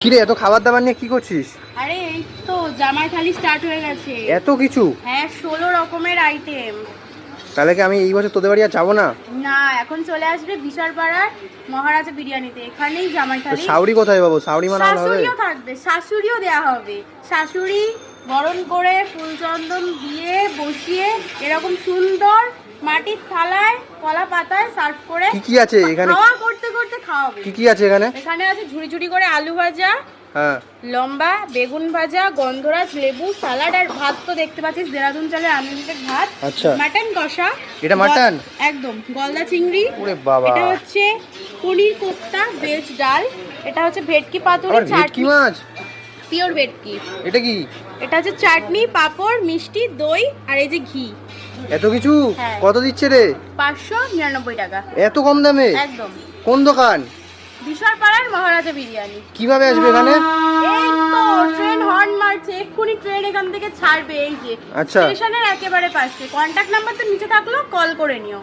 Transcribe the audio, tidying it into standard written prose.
কিরে এত খাবার দাবার নিয়ে কি করছিস? আরে এই তো জামাই থালি স্টার্ট হয়ে গেছে। এত কিছু? হ্যাঁ 16 রকমের আইটেম। তাহলে কি আমি এই বছর তোদের বাড়ি আর যাবো না? না এখন চলে আসবে বিশালপাড়ার মহারাজা বিরিয়ানিতে, এখানেই জামাই থালি। শাউরি কোথায় পাবো? শাউরি মানে হবে? শাশুড়িও থাকবে, শাশুড়িও দেয়া হবে। শাশুড়ি বরণ করে ফুল চন্দন দিয়ে বসিয়ে এরকম সুন্দর মাটির থালায় কলা পাতায় সার্ভ করে কি কি আছে এখানে? খাওয়া করতে করতে খাওয়াবে। কি কি আছে এখানে? এখানে আছে ঝুড়ি ঝুড়ি করে আলু ভাজা, হ্যাঁ, লম্বা বেগুন ভাজা, গন্ধরাজ লেবু, সালাড আর ভাত তো দেখতে পাচ্ছিস দেরাদুন চালের আনলিমিটেড ভাত। আচ্ছা। মাটন কষা। এটা মাটন? একদম। গলদা চিংড়ি। ওরে বাবা। এটা হচ্ছে পনির কোফতা, ভেজ ডাল। এটা হচ্ছে ভেটকি পাতুরি, আবার ভেটকি মাছ? পিওর ভেটকি। এটা কি? এটা হচ্ছে চাটনি, পাঁপড়, মিষ্টি, দই আর এই যে ঘি। এত কিছু? হ্যাঁ। কত দিচ্ছে রে? 599 টাকা। এত কম দামে? একদম। কোন দোকান? বিশালপাড়ার মহারাজা বিরিয়ানি। কিভাবে আসবে এখানে? এই তো ট্রেন হর্ন মারছে, এক্ষুনি ট্রেন এখান থেকে ছাড়বে। এই যে আচ্ছা। স্টেশনের একেবারে পাশে। কন্টাক্ট নাম্বার তো নিচে থাকলো, কল করে নিও।